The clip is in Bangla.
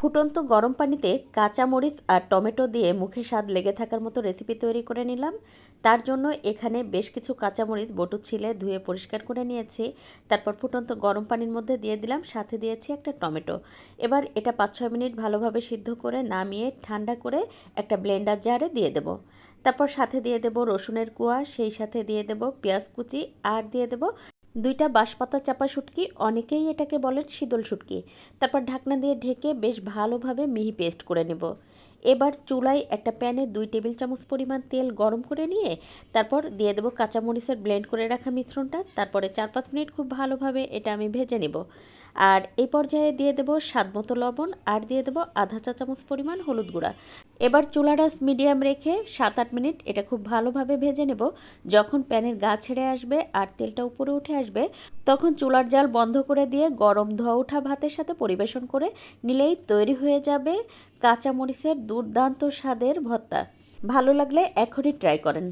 ফুটন্ত গরম পানিতে কাঁচামরিচ আর টমেটো দিয়ে মুখে স্বাদ লেগে থাকার মতো রেসিপি তৈরি করে নিলাম। তার জন্য এখানে বেশ কিছু কাঁচামরিচ বটু ছিলে ধুয়ে পরিষ্কার করে নিয়েছি। তারপর ফুটন্ত গরম পানির মধ্যে দিয়ে দিলাম, সাথে দিয়েছি একটা টমেটো। এবার এটা 5-6 মিনিট ভালোভাবে সিদ্ধ করে নামিয়ে ঠান্ডা করে একটা ব্লেন্ডার জারে দিয়ে দেব। তারপর সাথে দিয়ে দেব রসুনের কোয়া, সেই সাথে দিয়ে দেব পেঁয়াজ কুচি, আর দিয়ে দেব 2টা বাঁশপাতা চাপা শুটকি, অনেকেই এটাকে বলেন শীতল শুটকি। তারপর ঢাকনা দিয়ে ঢেকে বেশ ভালোভাবে মিহি পেস্ট করে নেব। এবার চুলায় একটা প্যানে 2 টেবিল চামচ পরিমাণ তেল গরম করে নিয়ে তারপর দিয়ে দেবো কাঁচামরিচের ব্লেন্ড করে রাখা মিশ্রণটা। তারপরে 4-5 মিনিট খুব ভালোভাবে এটা আমি ভেজে নেব। আর এই পর্যায়ে দিয়ে দেবো স্বাদমতো লবণ, আর দিয়ে দেবো আধা চা চামচ পরিমাণ হলুদ গুঁড়া। এবার চুলাটা মিডিয়াম রেখে 7-8 মিনিট এটা খুব ভালোভাবে ভেজে নেব। যখন প্যানের গা ছেড়ে আসবে আর তেলটা উপরে উঠে আসবে, তখন চুলার জাল বন্ধ করে দিয়ে গরম ধোয়া ওঠা ভাতের সাথে পরিবেশন করে নিলেই তৈরি হয়ে যাবে কাঁচামরিচের দুর্দান্ত স্বাদের ভর্তা। ভালো লাগলে এখনই ট্রাই করেন।